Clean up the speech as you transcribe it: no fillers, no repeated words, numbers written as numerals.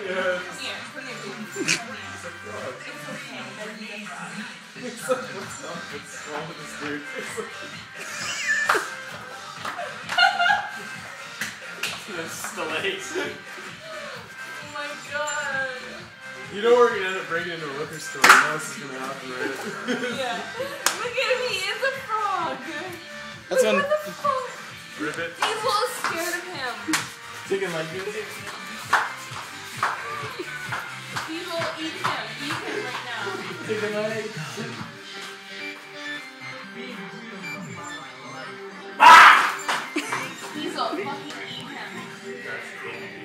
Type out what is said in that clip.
Yes. Here, put your baby. It's okay. Then you get frog. What's wrong with this dude? That's the legs. Oh my god. You know we're gonna end up breaking into a liquor store. You know this is gonna happen, right? Yeah. Look at him, he is a frog. That's Look, when. what the fuck? Ribbit. He's a little scared of him. Chicken like this. He's will eat him. Eat him right now. Chicken leg. He's a fucking